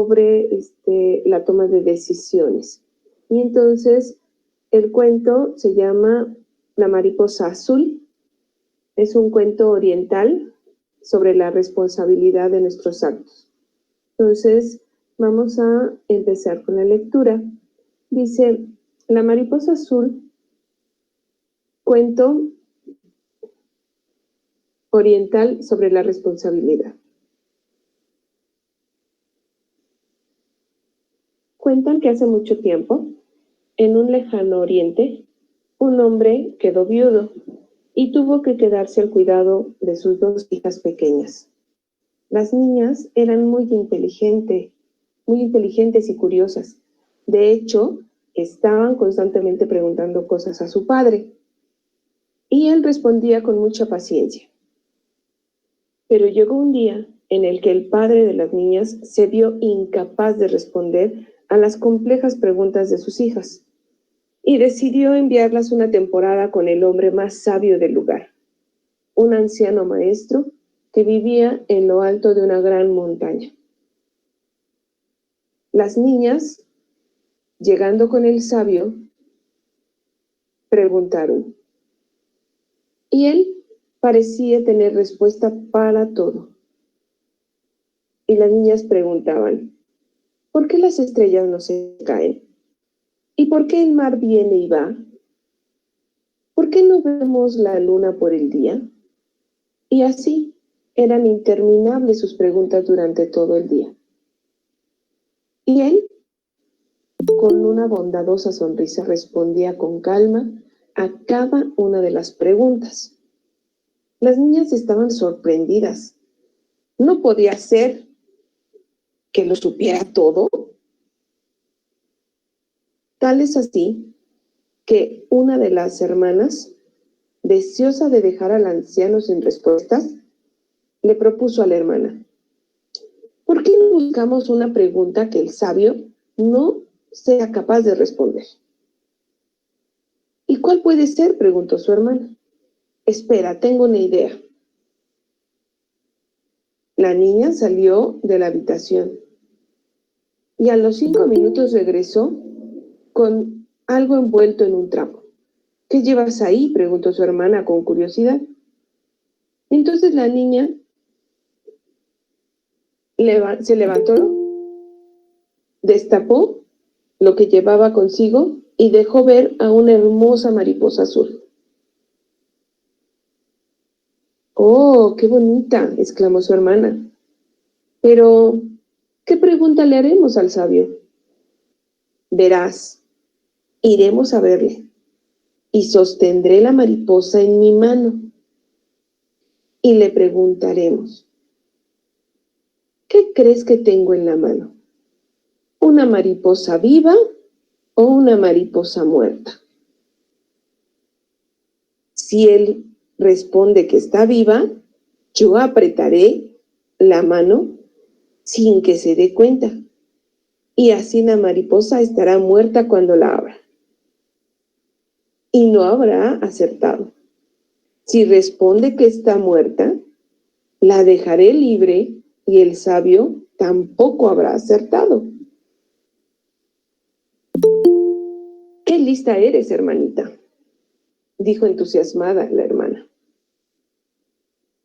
sobre la toma de decisiones. Y entonces el cuento se llama La mariposa azul. Es un cuento oriental sobre la responsabilidad de nuestros actos. Entonces, vamos a empezar con la lectura. Dice, La mariposa azul, cuento oriental sobre la responsabilidad. Cuentan que hace mucho tiempo, en un lejano oriente, un hombre quedó viudo y tuvo que quedarse al cuidado de sus 2 hijas pequeñas. Las niñas eran muy inteligentes y curiosas. De hecho, estaban constantemente preguntando cosas a su padre, y él respondía con mucha paciencia. Pero llegó un día en el que el padre de las niñas se vio incapaz de responder a las complejas preguntas de sus hijas, y decidió enviarlas una temporada con el hombre más sabio del lugar, un anciano maestro que vivía en lo alto de una gran montaña. Las niñas, llegando con el sabio, preguntaron, y él parecía tener respuesta para todo. Y las niñas preguntaban, ¿por qué las estrellas no se caen? ¿Y por qué el mar viene y va? ¿Por qué no vemos la luna por el día? Y así eran interminables sus preguntas durante todo el día. Y él, con una bondadosa sonrisa, respondía con calma a cada una de las preguntas. Las niñas estaban sorprendidas. ¿No podía ser que lo supiera todo? Tal es así que una de las hermanas, deseosa de dejar al anciano sin respuestas, le propuso a la hermana, ¿por qué no buscamos una pregunta que el sabio no sea capaz de responder? ¿Y cuál puede ser?, preguntó su hermana. Espera, tengo una idea. La niña salió de la habitación y a los 5 minutos regresó con algo envuelto en un trapo. ¿Qué llevas ahí?, preguntó su hermana con curiosidad. Entonces la niña se levantó, destapó lo que llevaba consigo y dejó ver a una hermosa mariposa azul. ¡Oh, qué bonita!, exclamó su hermana. Pero, ¿qué pregunta le haremos al sabio? Verás, iremos a verle y sostendré la mariposa en mi mano y le preguntaremos, ¿qué crees que tengo en la mano? ¿Una mariposa viva o una mariposa muerta? Si él responde que está viva, yo apretaré la mano sin que se dé cuenta, y así la mariposa estará muerta cuando la abra. Y no habrá acertado. Si responde que está muerta, la dejaré libre y el sabio tampoco habrá acertado. ¡Qué lista eres, hermanita!, dijo entusiasmada la hermana.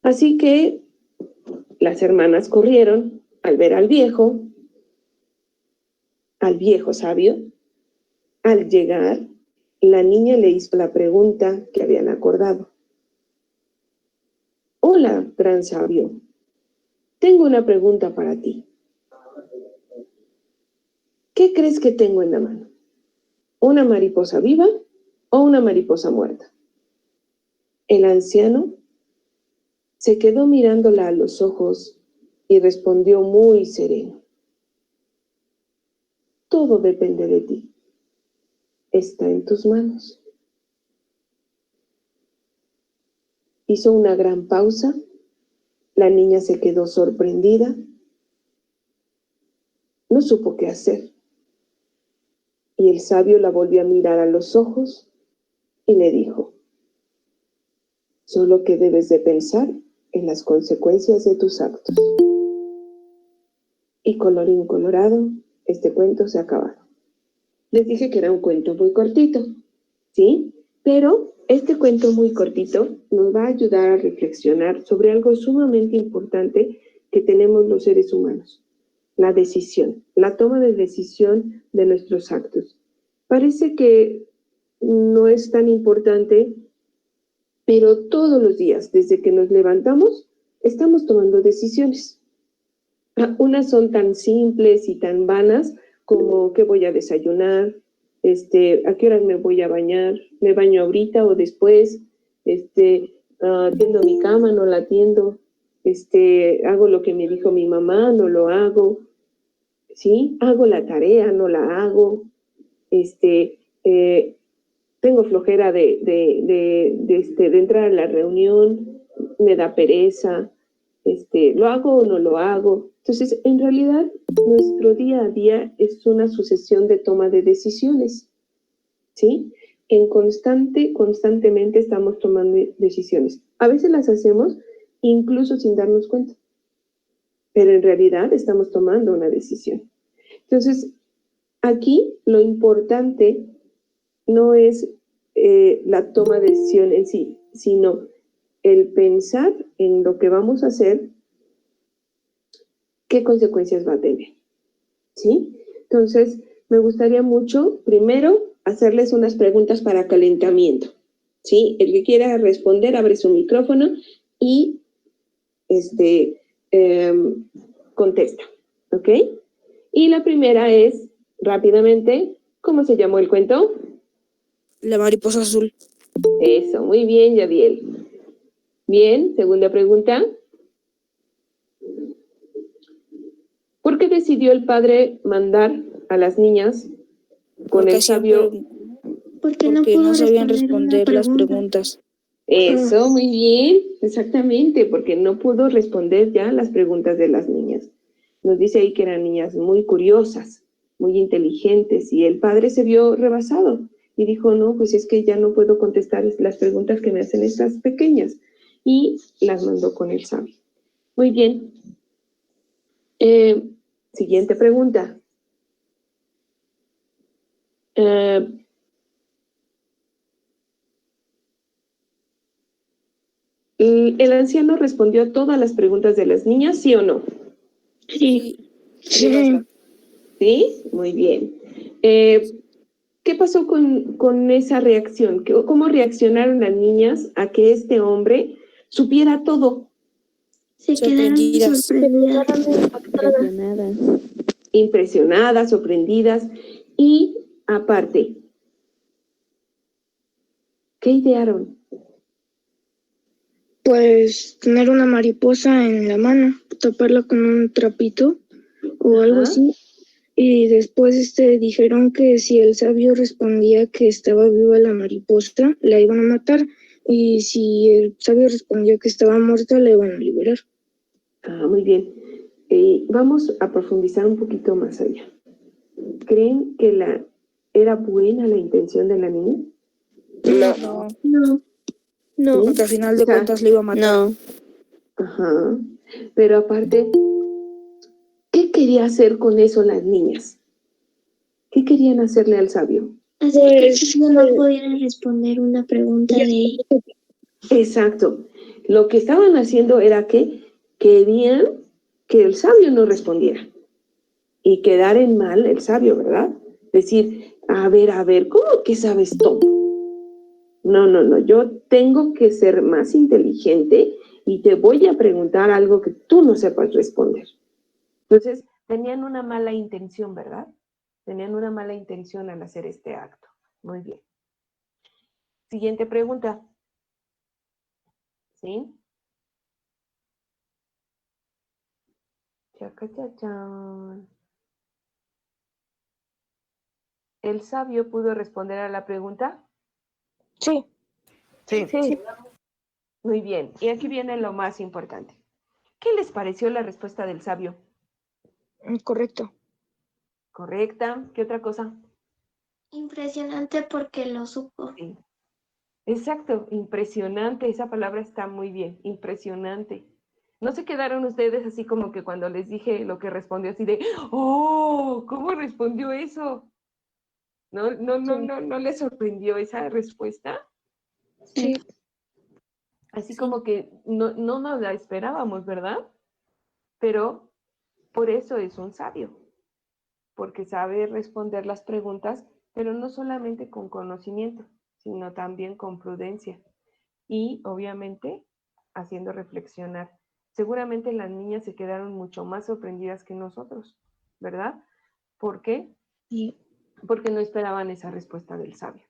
Así que las hermanas corrieron al ver al viejo sabio. Al llegar, la niña le hizo la pregunta que habían acordado. Hola, gran sabio. Tengo una pregunta para ti. ¿Qué crees que tengo en la mano? ¿Una mariposa viva o una mariposa muerta? El anciano se quedó mirándola a los ojos y respondió muy sereno. Todo depende de ti. Está en tus manos. Hizo una gran pausa. La niña se quedó sorprendida. No supo qué hacer. Y el sabio la volvió a mirar a los ojos y le dijo, solo que debes de pensar en las consecuencias de tus actos. Y colorín colorado, este cuento se ha acabado. Les dije que era un cuento muy cortito, ¿sí? Pero este cuento muy cortito nos va a ayudar a reflexionar sobre algo sumamente importante que tenemos los seres humanos: la decisión, la toma de decisión de nuestros actos. Parece que no es tan importante, pero todos los días, desde que nos levantamos, estamos tomando decisiones. Unas son tan simples y tan vanas como qué voy a desayunar, a qué horas me voy a bañar, me baño ahorita o después, tiendo mi cama, no la tiendo, hago lo que me dijo mi mamá, no lo hago, ¿sí? Hago la tarea, no la hago, tengo flojera de entrar a la reunión, me da pereza, ¿lo hago o no lo hago? Entonces, en realidad, nuestro día a día es una sucesión de toma de decisiones, ¿sí? Constantemente estamos tomando decisiones. A veces las hacemos incluso sin darnos cuenta, pero en realidad estamos tomando una decisión. Entonces, aquí lo importante no es la toma de decisión en sí, sino el pensar en lo que vamos a hacer, qué consecuencias va a tener, ¿sí? Entonces, me gustaría mucho, primero, hacerles unas preguntas para calentamiento, ¿sí? El que quiera responder, abre su micrófono y contesta, ¿ok? Y la primera es, rápidamente, ¿cómo se llamó el cuento? La mariposa azul. Eso, muy bien, Yadiel. Bien, segunda pregunta. ¿Por qué decidió el padre mandar a las niñas con Porque el sabio? Porque no sabían responder responder las preguntas. Eso, muy bien, exactamente, porque no pudo responder ya las preguntas de las niñas. Nos dice ahí que eran niñas muy curiosas, muy inteligentes, y el padre se vio rebasado y dijo, no, pues es que ya no puedo contestar las preguntas que me hacen estas pequeñas, y las mandó con el sabio. Muy bien. Siguiente pregunta. ¿El anciano respondió a todas las preguntas de las niñas, sí o no? Sí. ¿Sí? Muy bien. ¿Qué pasó con esa reacción? ¿Cómo reaccionaron las niñas a que este hombre supiera todo? Se quedaron sorprendidas. Impresionadas, sorprendidas. Y aparte, ¿qué idearon? Pues tener una mariposa en la mano, taparla con un trapito o algo así. Y después dijeron que si el sabio respondía que estaba viva la mariposa, la iban a matar. Y si el sabio respondía que estaba muerta, la iban a liberar. Muy bien. Vamos a profundizar un poquito más allá. ¿Creen que era buena la intención de la niña? No. Porque al final de cuentas le iba a matar. No. Ajá. Pero aparte, ¿qué quería hacer con eso las niñas? ¿Qué querían hacerle al sabio? Así que no podían responder una pregunta de ella. Exacto. Lo que estaban haciendo era que querían que el sabio no respondiera y quedar en mal el sabio, ¿verdad? Decir, a ver, ¿cómo que sabes todo? No, yo tengo que ser más inteligente y te voy a preguntar algo que tú no sepas responder. Entonces, tenían una mala intención, ¿verdad? Tenían una mala intención al hacer este acto. Muy bien. Siguiente pregunta. ¿Sí? Chacachachán. ¿El sabio pudo responder a la pregunta? Sí. Muy bien. Y aquí viene lo más importante. ¿Qué les pareció la respuesta del sabio? Correcto. ¿Correcta? ¿Qué otra cosa? Impresionante porque lo supo. Sí. Exacto, impresionante. Esa palabra está muy bien. Impresionante. ¿No se quedaron ustedes así como que cuando les dije lo que respondió así de, oh, ¿cómo respondió eso? ¿No les sorprendió esa respuesta? Sí, Así Sí. como que no nos la esperábamos, ¿verdad? Pero por eso es un sabio, porque sabe responder las preguntas, pero no solamente con conocimiento, sino también con prudencia y obviamente haciendo reflexionar. Seguramente las niñas se quedaron mucho más sorprendidas que nosotros, ¿verdad? ¿Por qué? sí. Porque no esperaban esa respuesta del sabio.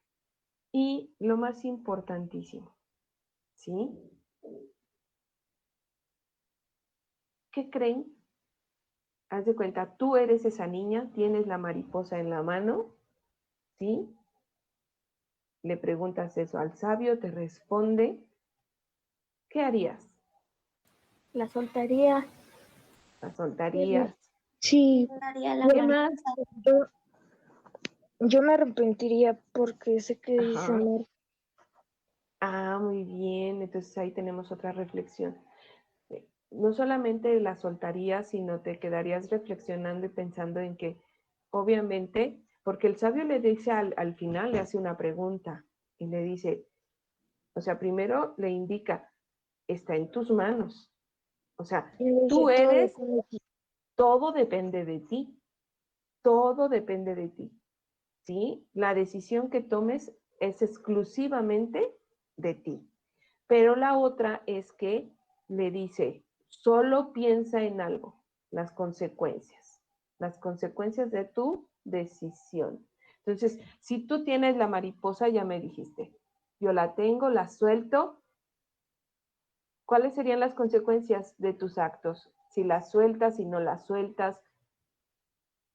Y lo más importantísimo, ¿sí? ¿Qué creen? Haz de cuenta, tú eres esa niña, tienes la mariposa en la mano, ¿sí? Le preguntas eso al sabio, te responde, ¿qué harías? La soltaría. ¿La soltarías? Sí, Daría la y además mariposa. yo me arrepentiría porque sé que dice Ajá. amor. Ah, muy bien. Entonces ahí tenemos otra reflexión. No solamente la soltarías, sino te quedarías reflexionando y pensando en que, obviamente, porque el sabio le dice al final, le hace una pregunta y le dice, o sea, primero le indica, está en tus manos. O sea, Y le tú dije, todo eres, depende de ti. todo depende de ti, todo depende de ti, ¿sí? La decisión que tomes es exclusivamente de ti. Pero la otra es que le dice, solo piensa en algo, las consecuencias de tu decisión. Entonces, si tú tienes la mariposa, ya me dijiste, yo la tengo, la suelto, ¿cuáles serían las consecuencias de tus actos? Si la sueltas, si no la sueltas,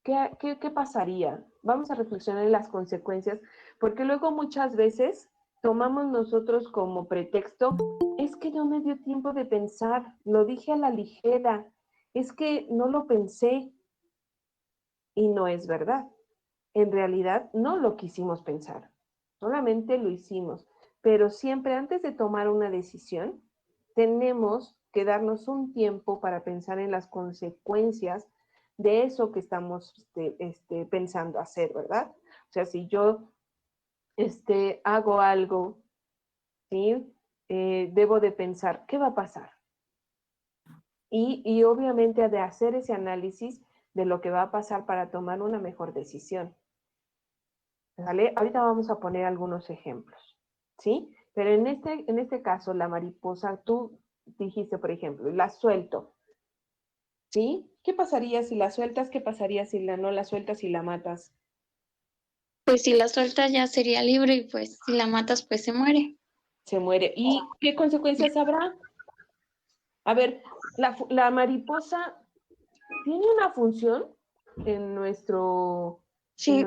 ¿qué pasaría? Vamos a reflexionar en las consecuencias, porque luego muchas veces tomamos nosotros como pretexto, es que no me dio tiempo de pensar, lo dije a la ligera, es que no lo pensé y no es verdad. En realidad no lo quisimos pensar, solamente lo hicimos, pero siempre antes de tomar una decisión, tenemos que darnos un tiempo para pensar en las consecuencias de eso que estamos pensando hacer, ¿verdad? O sea, si yo hago algo, ¿sí? Debo de pensar, ¿qué va a pasar? Y obviamente de hacer ese análisis de lo que va a pasar para tomar una mejor decisión. ¿Vale? Ahorita vamos a poner algunos ejemplos, ¿sí? Pero en este caso, la mariposa, tú dijiste, por ejemplo, la suelto, ¿sí? ¿Qué pasaría si la sueltas? ¿Qué pasaría si no la sueltas y la matas? Pues si la sueltas ya sería libre y pues si la matas pues se muere. Se muere. ¿Y qué consecuencias habrá? A ver, la mariposa tiene una función en nuestro... Sí,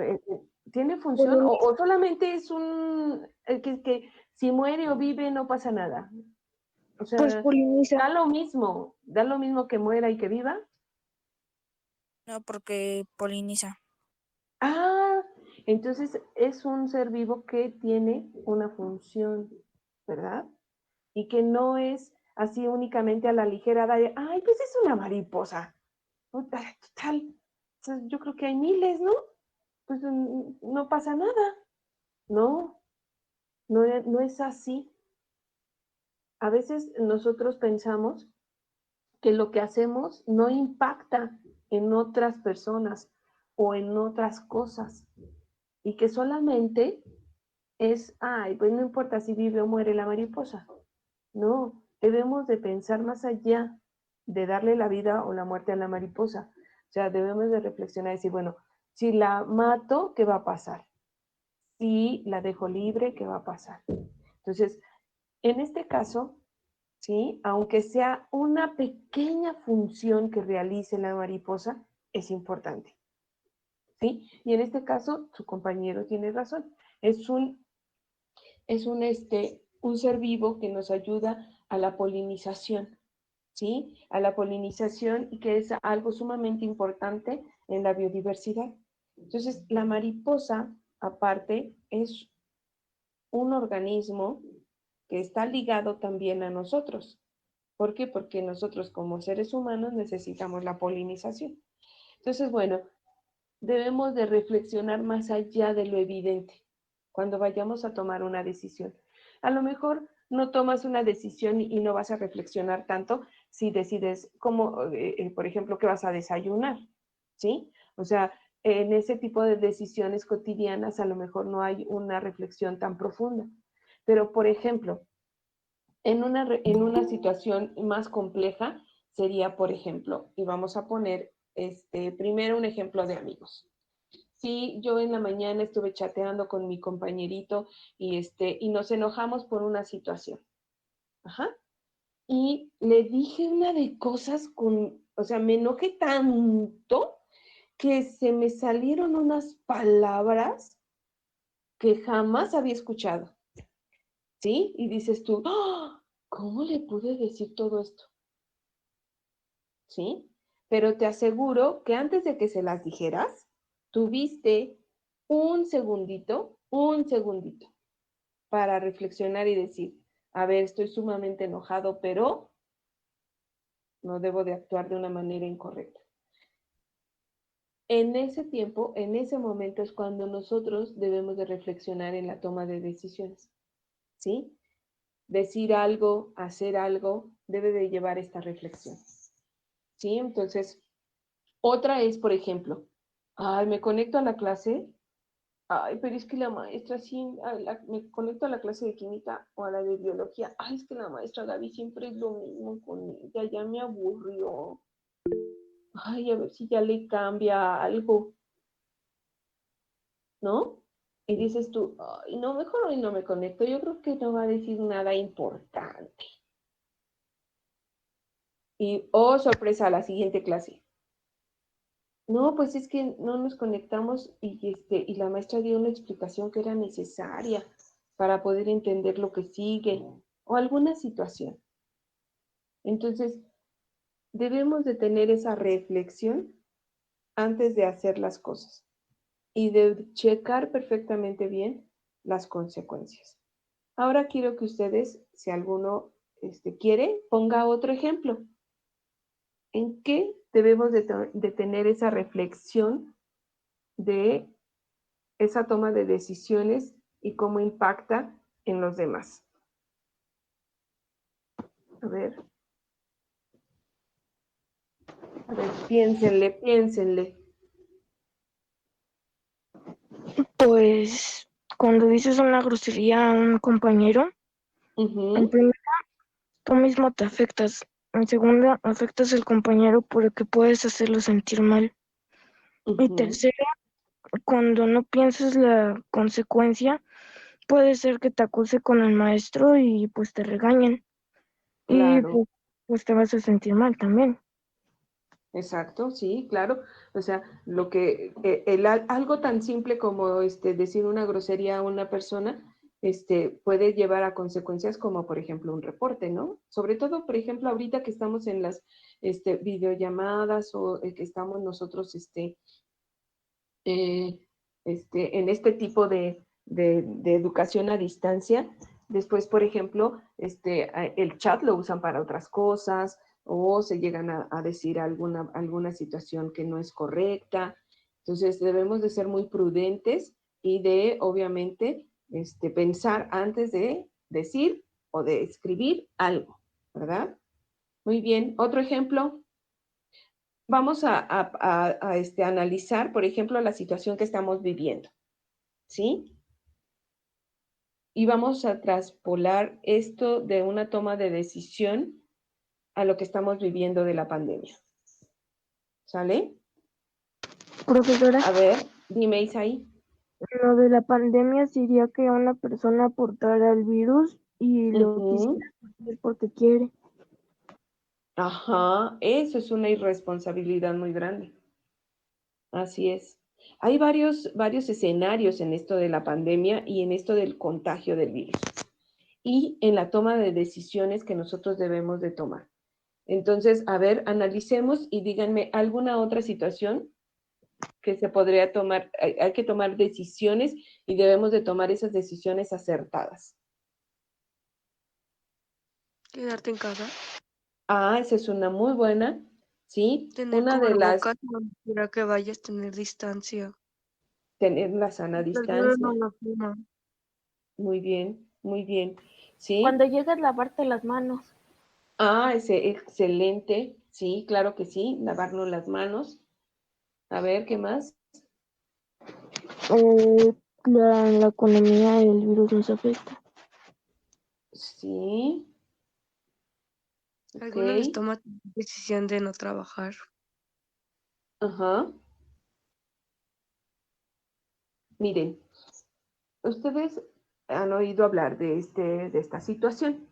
¿Tiene función poliniza. o solamente es que si muere o vive no pasa nada? O Pues sea, poliniza. da lo mismo que muera y que viva. No, porque poliniza. Ah, entonces es un ser vivo que tiene una función, ¿verdad? Y que no es así únicamente a la ligera de, ay, pues es una mariposa. Total, yo creo que hay miles, ¿no? Pues no pasa nada. No, no es así. A veces nosotros pensamos que lo que hacemos no impacta en otras personas o en otras cosas y que solamente es, ay, pues no importa si vive o muere la mariposa. No, debemos de pensar más allá de darle la vida o la muerte a la mariposa. O sea, debemos de reflexionar y decir, bueno, si la mato, ¿qué va a pasar? Si la dejo libre, ¿qué va a pasar? Entonces, en este caso, ¿sí? Aunque sea una pequeña función que realice la mariposa, es importante, ¿sí? Y en este caso, su compañero tiene razón. Es un ser vivo que nos ayuda a la polinización, ¿sí? A la polinización y que es algo sumamente importante en la biodiversidad. Entonces, la mariposa, aparte, es un organismo que está ligado también a nosotros, ¿Por qué? Porque nosotros como seres humanos necesitamos la polinización. Entonces, bueno, debemos de reflexionar más allá de lo evidente cuando vayamos a tomar una decisión. A lo mejor no tomas una decisión y no vas a reflexionar tanto si decides cómo, por ejemplo, qué vas a desayunar, ¿sí? O sea, en ese tipo de decisiones cotidianas a lo mejor no hay una reflexión tan profunda. Pero, por ejemplo, en una situación más compleja sería, por ejemplo, y vamos a poner primero un ejemplo de amigos. Sí, yo en la mañana estuve chateando con mi compañerito y nos enojamos por una situación. Ajá. Y le dije una de cosas o sea, me enojé tanto que se me salieron unas palabras que jamás había escuchado. ¿Sí? Y dices tú, ¡oh! ¿Cómo le pude decir todo esto? ¿Sí? Pero te aseguro que antes de que se las dijeras, tuviste un segundito, para reflexionar y decir, a ver, estoy sumamente enojado, pero no debo de actuar de una manera incorrecta. En ese tiempo, en ese momento es cuando nosotros debemos de reflexionar en la toma de decisiones, ¿sí? Decir algo, hacer algo, debe de llevar esta reflexión, ¿sí? Entonces, otra es, por ejemplo, ay, me conecto a la clase. Ay, pero es que la maestra sí, me conecto a la clase de química o a la de biología. Ay, es que la maestra Gaby siempre es lo mismo con ella, ya me aburrió. Ay, a ver si ya le cambia algo, ¿no? Y dices tú, ay, no, mejor hoy no me conecto, yo creo que no va a decir nada importante. Y, oh, sorpresa, la siguiente clase. No, pues es que no nos conectamos y la maestra dio una explicación que era necesaria para poder entender lo que sigue o alguna situación. Entonces, debemos de tener esa reflexión antes de hacer las cosas y de checar perfectamente bien las consecuencias. Ahora quiero que ustedes, si alguno quiere, ponga otro ejemplo. ¿En qué debemos de tener esa reflexión de esa toma de decisiones y cómo impacta en los demás? A ver, piénsenle. Pues cuando dices una grosería a un compañero, en primera, tú mismo te afectas. En segunda, afectas al compañero porque puedes hacerlo sentir mal. Y tercera, cuando no piensas la consecuencia, puede ser que te acuse con el maestro y pues te regañen. Y Claro. pues te vas a sentir mal también. Exacto, sí, claro. O sea, lo que algo tan simple como decir una grosería a una persona, puede llevar a consecuencias como, por ejemplo, un reporte, ¿no? Sobre todo, por ejemplo, ahorita que estamos en las videollamadas o que estamos nosotros en este tipo de educación a distancia. Después, por ejemplo, el chat lo usan para otras cosas o se llegan a decir alguna situación que no es correcta. Entonces, debemos de ser muy prudentes y de, obviamente, pensar antes de decir o de escribir algo, ¿verdad? Muy bien. Otro ejemplo. Vamos a analizar, por ejemplo, la situación que estamos viviendo, ¿sí? Y vamos a traspolar esto de una toma de decisión a lo que estamos viviendo de la pandemia. ¿Sale? Profesora, A ver, dime, Isaí. lo de la pandemia sería que una persona portara el virus y lo quisiera hacer porque quiere. Ajá, eso es una irresponsabilidad muy grande. Así es. Hay varios escenarios en esto de la pandemia y en esto del contagio del virus y en la toma de decisiones que nosotros debemos de tomar. Entonces, a ver, analicemos y díganme alguna otra situación que se podría tomar. Hay que tomar decisiones y debemos de tomar esas decisiones acertadas. Quedarte en casa. Esa es una muy buena, ¿sí? Tener Una de las, cubrebocas no significa que vayas a tener distancia. tener la sana El virus distancia. no lo fuma. Muy bien, ¿sí? Cuando llegues, lavarte las manos. Ese, excelente, sí, claro que sí, lavarnos las manos. A ver, ¿qué más? La economía el virus nos afecta. Sí, Algunos les ok, toman la decisión de no trabajar. ajá. Miren, ustedes han oído hablar de esta situación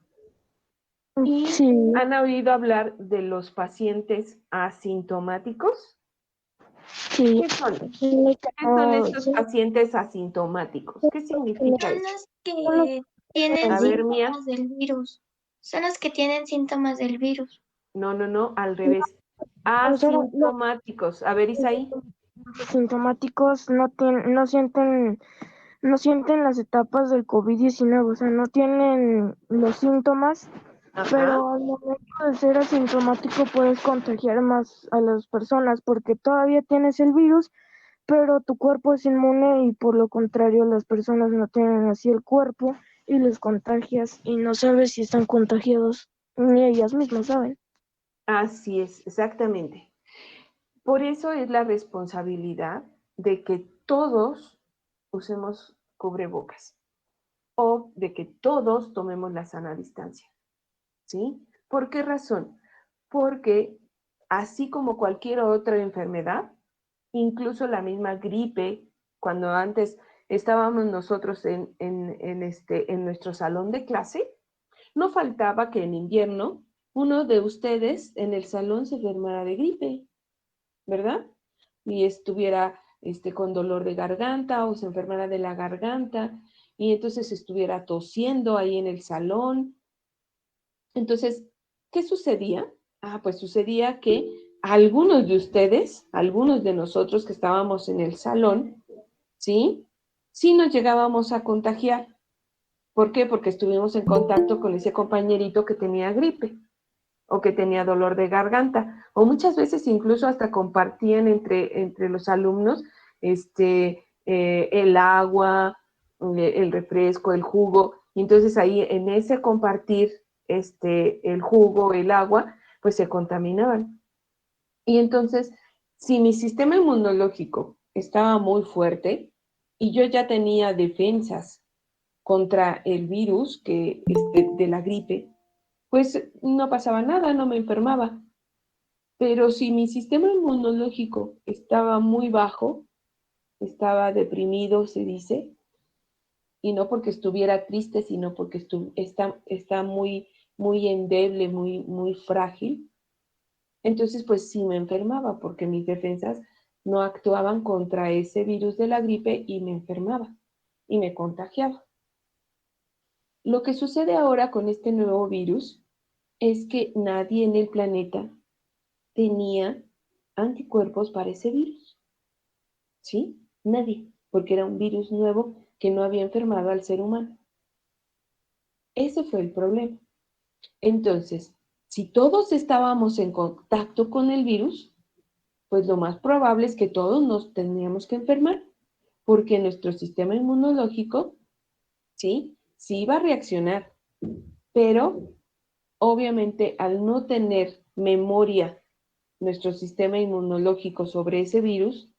y Sí, han oído hablar de los pacientes asintomáticos. sí. ¿Qué son? Sí, ¿Qué son estos sí, pacientes asintomáticos? ¿Qué significa Son eso? los que tienen A ver, Mía. síntomas del virus. Son los que tienen síntomas del virus. No, al revés. o sea, los Asintomáticos. A ver, Isaí. sintomáticos no sienten las etapas del COVID-19, o sea, no tienen los síntomas, Ajá. pero al momento de ser asintomático puedes contagiar más a las personas porque todavía tienes el virus, pero tu cuerpo es inmune y por lo contrario las personas no tienen así el cuerpo y les contagias y no sabes si están contagiados, ni ellas mismas saben. Así es, exactamente. Por eso es la responsabilidad de que todos usemos cubrebocas o de que todos tomemos la sana distancia. ¿Sí? ¿Por qué razón? Porque así como cualquier otra enfermedad, incluso la misma gripe, cuando antes estábamos nosotros en nuestro salón de clase, no faltaba que en invierno uno de ustedes en el salón se enfermara de gripe, ¿verdad? Y estuviera con dolor de garganta o se enfermara de la garganta y entonces estuviera tosiendo ahí en el salón. Entonces, ¿qué sucedía? Pues sucedía que algunos de ustedes, algunos de nosotros que estábamos en el salón, ¿sí? Sí nos llegábamos a contagiar. ¿Por qué? Porque estuvimos en contacto con ese compañerito que tenía gripe o que tenía dolor de garganta, o muchas veces incluso hasta compartían entre los alumnos el agua, el refresco, el jugo, y entonces ahí en ese compartir el jugo, el agua, pues se contaminaban. Y entonces, si mi sistema inmunológico estaba muy fuerte y yo ya tenía defensas contra el virus de la gripe, pues no pasaba nada, no me enfermaba. Pero si mi sistema inmunológico estaba muy bajo, estaba deprimido, se dice, y no porque estuviera triste, sino porque está muy endeble, muy frágil, entonces pues sí me enfermaba, porque mis defensas no actuaban contra ese virus de la gripe y me enfermaba y me contagiaba. Lo que sucede ahora con este nuevo virus es que nadie en el planeta tenía anticuerpos para ese virus, ¿sí? Nadie, porque era un virus nuevo que no había enfermado al ser humano. Ese fue el problema. Entonces, si todos estábamos en contacto con el virus, pues lo más probable es que todos nos tendríamos que enfermar, porque nuestro sistema inmunológico, ¿sí? Sí iba a reaccionar, pero obviamente al no tener memoria nuestro sistema inmunológico sobre ese virus,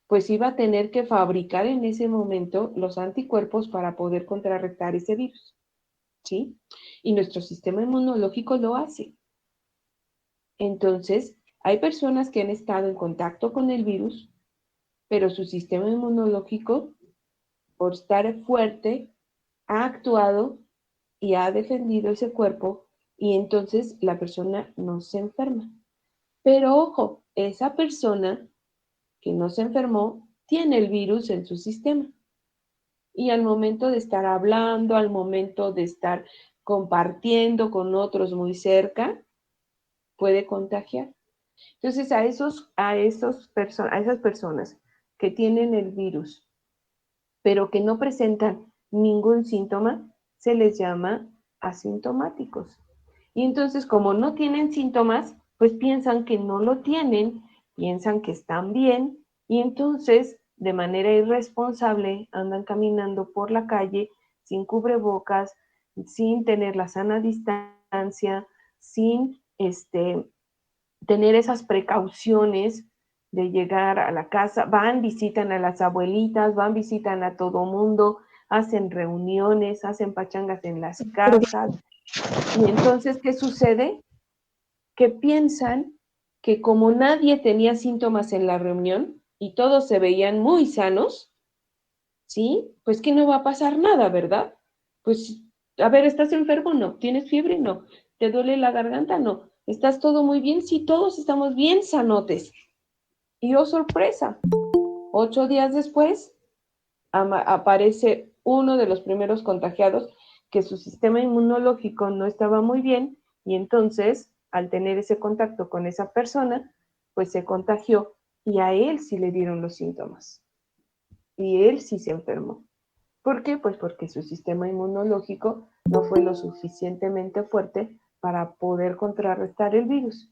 pues iba a tener que fabricar en ese momento los anticuerpos para poder contrarrestar ese virus, ¿sí? Y nuestro sistema inmunológico lo hace. Entonces, hay personas que han estado en contacto con el virus, pero su sistema inmunológico, por estar fuerte, ha actuado y ha defendido ese cuerpo y entonces la persona no se enferma. Pero ojo, esa persona que no se enfermó tiene el virus en su sistema. Y al momento de estar hablando, al momento de estar compartiendo con otros muy cerca, puede contagiar. Entonces, a esas personas que tienen el virus, pero que no presentan ningún síntoma, se les llama asintomáticos. Y entonces, como no tienen síntomas, pues piensan que no lo tienen, piensan que están bien, y entonces, de manera irresponsable, andan caminando por la calle sin cubrebocas, sin tener la sana distancia, sin tener esas precauciones de llegar a la casa, van, visitan a las abuelitas, van, visitan a todo mundo, hacen reuniones, hacen pachangas en las casas. Y entonces, ¿qué sucede? Que piensan que como nadie tenía síntomas en la reunión y todos se veían muy sanos, ¿sí? Pues que no va a pasar nada, ¿verdad? Pues, a ver, ¿estás enfermo? No. ¿Tienes fiebre? No. ¿Te duele la garganta? No. ¿Estás todo muy bien? Sí, todos estamos bien sanotes. Y oh, sorpresa, 8 días después aparece uno de los primeros contagiados que su sistema inmunológico no estaba muy bien y entonces, al tener ese contacto con esa persona, pues se contagió y a él sí le dieron los síntomas y él sí se enfermó. ¿Por qué? Pues porque su sistema inmunológico no fue lo suficientemente fuerte para poder contrarrestar el virus,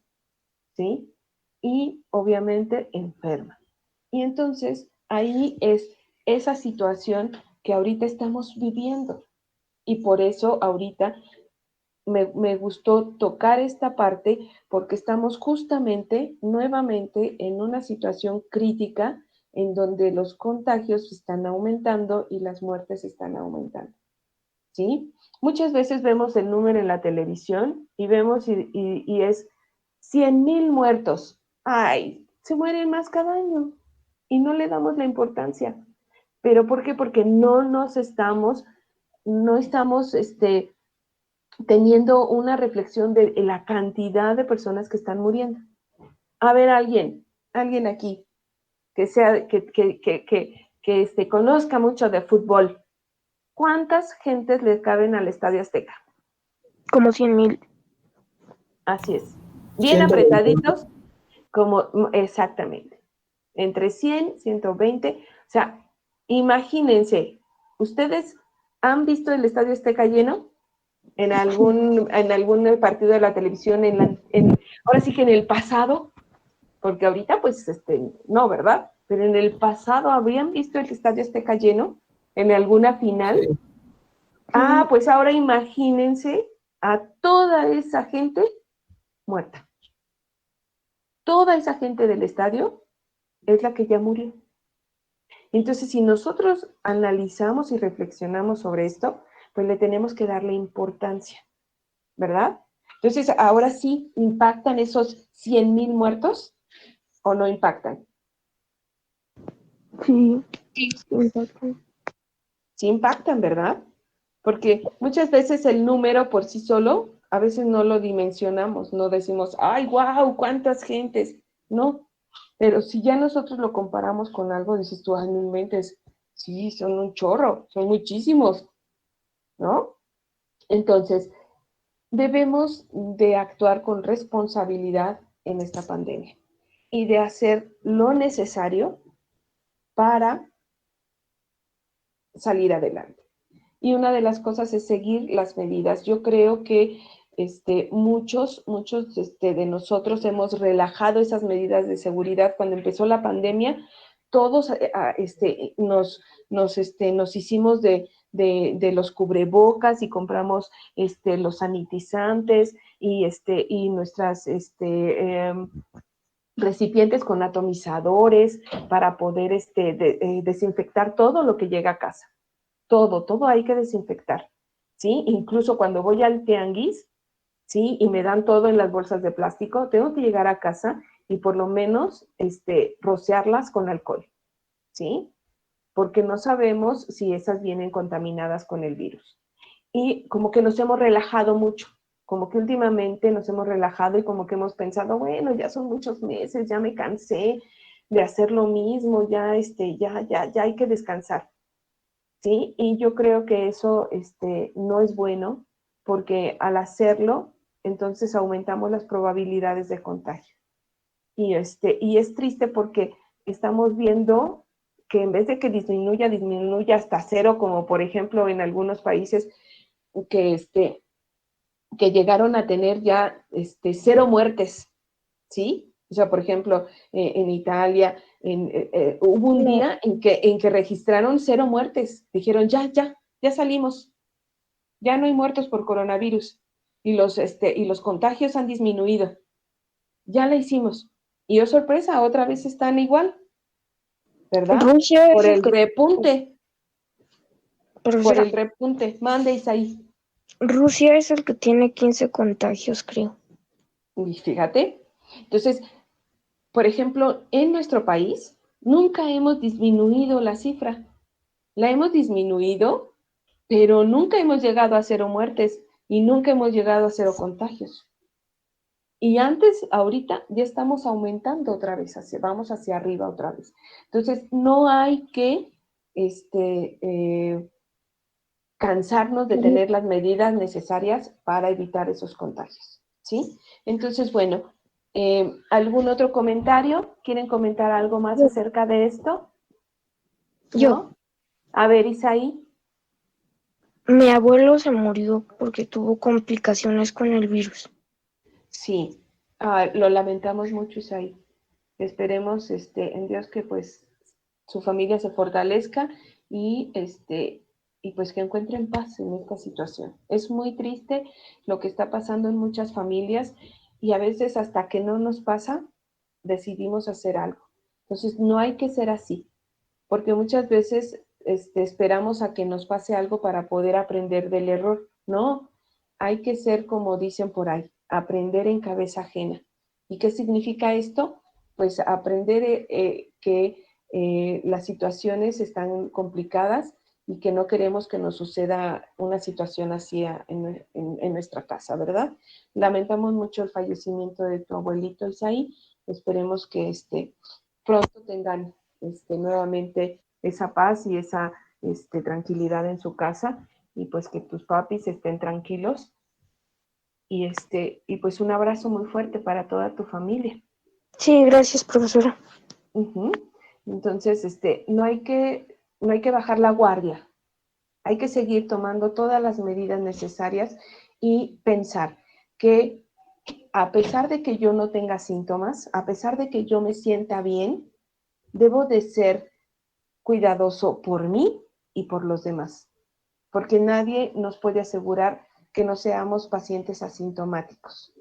¿sí? Y obviamente enferma. Y entonces ahí es esa situación que ahorita estamos viviendo. Y por eso ahorita me gustó tocar esta parte porque estamos justamente nuevamente en una situación crítica en donde los contagios están aumentando y las muertes están aumentando, ¿sí? Muchas veces vemos el número en la televisión y vemos y es 100,000 muertos. ¡Ay! Se mueren más cada año y no le damos la importancia. ¿Pero por qué? Porque no estamos teniendo una reflexión de la cantidad de personas que están muriendo. A ver, alguien aquí que sea, que conozca mucho de fútbol. ¿Cuántas gentes le caben al Estadio Azteca? Como 100,000. Así es. Bien apretaditos, exactamente. Entre 100, 120. O sea, imagínense, ¿ustedes han visto el Estadio Azteca lleno? En algún partido de la televisión, ahora sí que en el pasado, porque ahorita pues no, ¿verdad? Pero en el pasado, ¿habrían visto el Estadio Azteca lleno en alguna final? Sí. Ah, pues ahora imagínense a toda esa gente muerta. Toda esa gente del estadio es la que ya murió. Entonces, si nosotros analizamos y reflexionamos sobre esto, pues le tenemos que darle importancia, ¿verdad? Entonces, ahora sí, ¿impactan esos 100,000 muertos o no impactan? Sí, impactan. Sí impactan, ¿verdad? Porque muchas veces el número por sí solo, a veces no lo dimensionamos, no decimos, ¡ay, wow, cuántas gentes! No, pero si ya nosotros lo comparamos con algo, dices tú, ¡ay, no inventes! Sí, son un chorro, son muchísimos, ¿no? Entonces, debemos de actuar con responsabilidad en esta pandemia y de hacer lo necesario para salir adelante. Y una de las cosas es seguir las medidas. Yo creo que muchos de nosotros hemos relajado esas medidas de seguridad. Cuando empezó la pandemia, todos nos hicimos de los cubrebocas y compramos los sanitizantes y nuestras recipientes con atomizadores para poder desinfectar todo lo que llega a casa. Todo hay que desinfectar, ¿sí? Incluso cuando voy al tianguis, ¿sí? Y me dan todo en las bolsas de plástico, tengo que llegar a casa y por lo menos rociarlas con alcohol, ¿sí? Porque no sabemos si esas vienen contaminadas con el virus. Y como que nos hemos relajado mucho, como que últimamente nos hemos relajado y como que hemos pensado, bueno, ya son muchos meses, ya me cansé de hacer lo mismo, ya hay que descansar. ¿Sí? Y yo creo que eso no es bueno porque al hacerlo, entonces aumentamos las probabilidades de contagio. Y es triste porque estamos viendo que en vez de que disminuya hasta cero, como por ejemplo en algunos países que que llegaron a tener ya 0 muertes, ¿sí? O sea, por ejemplo, en Italia, hubo un día en que registraron 0 muertes. Dijeron, ya salimos, ya no hay muertos por coronavirus y los contagios han disminuido. Ya la hicimos. Y oh sorpresa, otra vez están igual, ¿verdad? Rusia Por es el repunte. Por profesora, el repunte. Mande, Isaí. Rusia es el que tiene 15 contagios, creo. Y fíjate. Entonces, por ejemplo, en nuestro país nunca hemos disminuido la cifra. La hemos disminuido, pero nunca hemos llegado a 0 muertes y nunca hemos llegado a 0 contagios. Y antes, ahorita, ya estamos aumentando otra vez, vamos hacia arriba otra vez. Entonces, no hay que cansarnos de tener las medidas necesarias para evitar esos contagios, ¿sí? Entonces, bueno, ¿algún otro comentario? ¿Quieren comentar algo más acerca de esto? Yo. ¿No? A ver, Isaí. Mi abuelo se murió porque tuvo complicaciones con el virus. Sí, lo lamentamos mucho, Isaí. Esperemos en Dios que pues su familia se fortalezca y pues que encuentren paz en esta situación. Es muy triste lo que está pasando en muchas familias y a veces hasta que no nos pasa, decidimos hacer algo. Entonces no hay que ser así, porque muchas veces esperamos a que nos pase algo para poder aprender del error. No, hay que ser como dicen por ahí, aprender en cabeza ajena. ¿Y qué significa esto? Pues aprender que las situaciones están complicadas y que no queremos que nos suceda una situación así en nuestra casa, ¿verdad? Lamentamos mucho el fallecimiento de tu abuelito Isaí. Esperemos que pronto tengan nuevamente esa paz y esa tranquilidad en su casa y pues que tus papis estén tranquilos y pues un abrazo muy fuerte para toda tu familia. Sí, gracias, profesora. Uh-huh. Entonces, no hay que bajar la guardia, hay que seguir tomando todas las medidas necesarias y pensar que a pesar de que yo no tenga síntomas, a pesar de que yo me sienta bien, debo de ser cuidadoso por mí y por los demás, porque nadie nos puede asegurar que no seamos pacientes asintomáticos,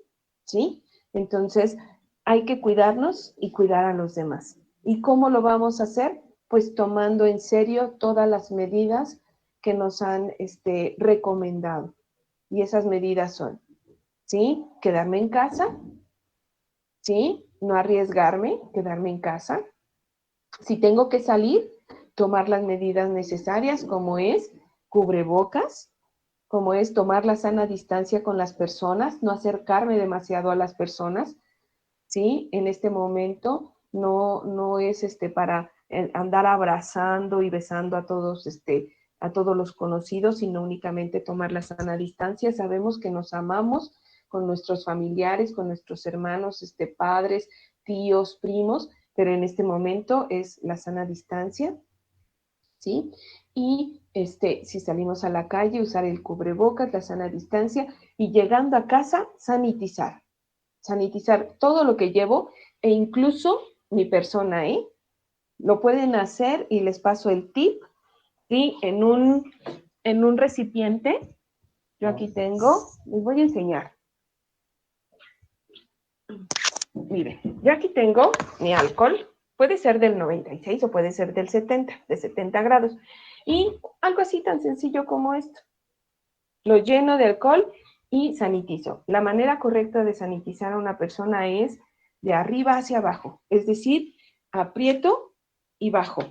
¿sí? Entonces, hay que cuidarnos y cuidar a los demás. ¿Y cómo lo vamos a hacer? Pues tomando en serio todas las medidas que nos han recomendado. Y esas medidas son, ¿sí? Quedarme en casa, ¿sí? No arriesgarme, quedarme en casa. Si tengo que salir, tomar las medidas necesarias, como es cubrebocas, como es tomar la sana distancia con las personas, no acercarme demasiado a las personas, ¿sí? En este momento no es para andar abrazando y besando a todos los conocidos, sino únicamente tomar la sana distancia. Sabemos que nos amamos con nuestros familiares, con nuestros hermanos, padres, tíos, primos, pero en este momento es la sana distancia, ¿sí? Y si salimos a la calle, usar el cubrebocas, la sana distancia, y llegando a casa, sanitizar todo lo que llevo, e incluso mi persona, ¿eh? Lo pueden hacer y les paso el tip, ¿sí? En un recipiente, yo aquí tengo, les voy a enseñar. Miren, yo aquí tengo mi alcohol, puede ser del 96 o puede ser del 70, de 70 grados. Y algo así tan sencillo como esto. Lo lleno de alcohol y sanitizo. La manera correcta de sanitizar a una persona es de arriba hacia abajo. Es decir, aprieto y bajo.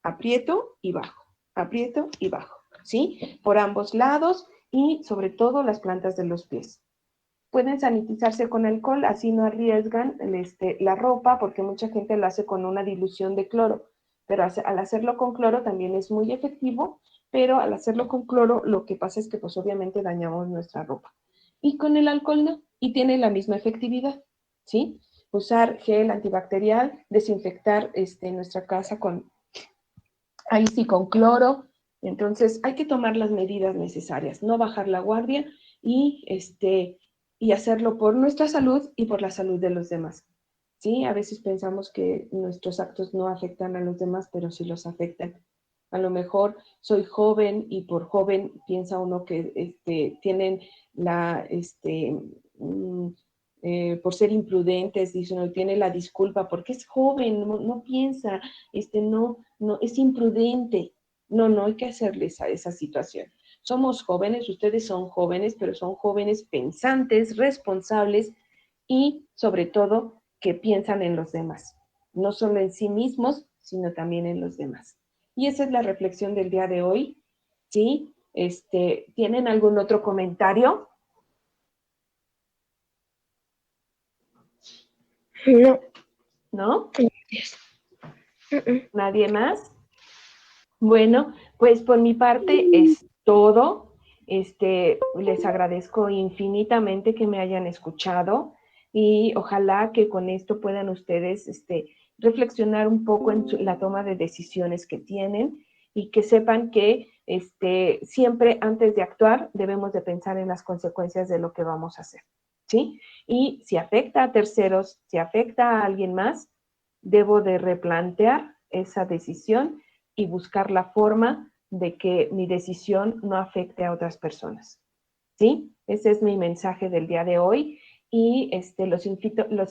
Aprieto y bajo. Aprieto y bajo. ¿Sí? Por ambos lados y sobre todo las plantas de los pies. Pueden sanitizarse con alcohol, así no arriesgan la ropa, porque mucha gente lo hace con una dilución de cloro, pero al hacerlo con cloro también es muy efectivo, pero al hacerlo con cloro lo que pasa es que pues obviamente dañamos nuestra ropa. Y con el alcohol no, y tiene la misma efectividad, ¿sí? Usar gel antibacterial, desinfectar nuestra casa con cloro. Entonces hay que tomar las medidas necesarias, no bajar la guardia y hacerlo por nuestra salud y por la salud de los demás. ¿Sí? A veces pensamos que nuestros actos no afectan a los demás, pero sí los afectan. A lo mejor soy joven y por joven piensa uno que tienen por ser imprudentes, dice uno, tiene la disculpa porque es joven, no piensa, no, es imprudente. No hay que hacerles a esa situación. Somos jóvenes, ustedes son jóvenes, pero son jóvenes pensantes, responsables y sobre todo que piensan en los demás, no solo en sí mismos, sino también en los demás. Y esa es la reflexión del día de hoy, ¿sí? ¿Tienen algún otro comentario? No. ¿No? ¿Nadie más? Bueno, pues por mi parte es todo. Les agradezco infinitamente que me hayan escuchado y ojalá que con esto puedan ustedes reflexionar un poco en la toma de decisiones que tienen y que sepan que siempre antes de actuar debemos de pensar en las consecuencias de lo que vamos a hacer, ¿sí? Y si afecta a terceros, si afecta a alguien más, debo de replantear esa decisión y buscar la forma de que mi decisión no afecte a otras personas, ¿sí? Ese es mi mensaje del día de hoy y los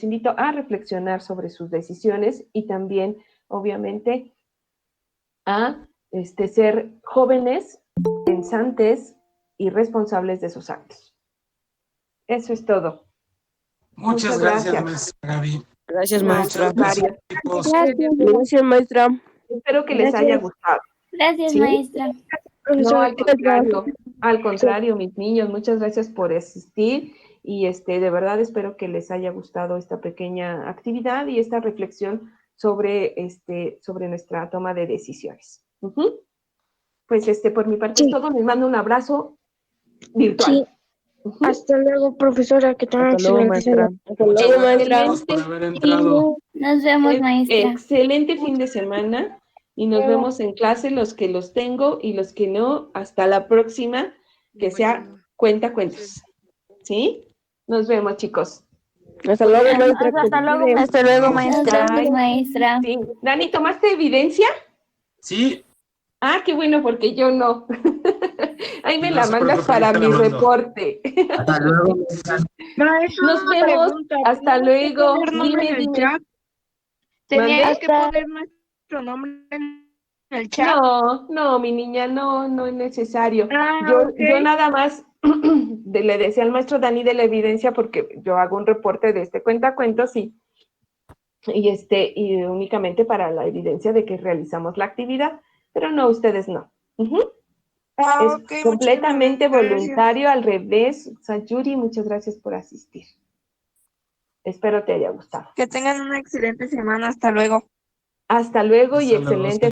invito a reflexionar sobre sus decisiones y también, obviamente, a ser jóvenes, pensantes y responsables de sus actos. Eso es todo. Muchas gracias, maestra Gaby. Gracias, maestra. Gracias, Gracias, maestra. Espero que les haya gustado. Gracias, ¿Sí? maestra. No, al contrario, mis niños, muchas gracias por asistir y de verdad espero que les haya gustado esta pequeña actividad y esta reflexión sobre nuestra toma de decisiones. Pues por mi parte es todo, les mando un abrazo virtual. Sí. Hasta luego, profesora, que tengan Hasta luego, maestra. Hasta luego, maestra. Por haber entrado. Nos vemos, maestra. Excelente fin de semana y nos vemos en clase, los que los tengo y los que no. Hasta la próxima, que sea cuentacuentos. ¿Sí? Nos vemos, chicos. Hasta luego, maestra. Hasta luego, Hasta luego, maestra. Nos vemos, maestra. Sí. Dani, ¿tomaste evidencia? Sí. Ah, qué bueno, porque yo no. Ahí me No la se mandas preocupe, para ahorita mi la mando. reporte. Hasta luego. Nos vemos. Hasta luego. Dime. Tenías ¿Mande? que poner nuestro nombre en el chat. No, mi niña, no es necesario. Ok. Yo nada más le decía al maestro Dani de la evidencia porque yo hago un reporte de cuentacuentos y únicamente para la evidencia de que realizamos la actividad, pero no, ustedes no. Es completamente voluntario, al revés. Sayuri, muchas gracias por asistir. Espero te haya gustado. Que tengan una excelente semana. Hasta luego. Hasta luego y Hasta luego. excelente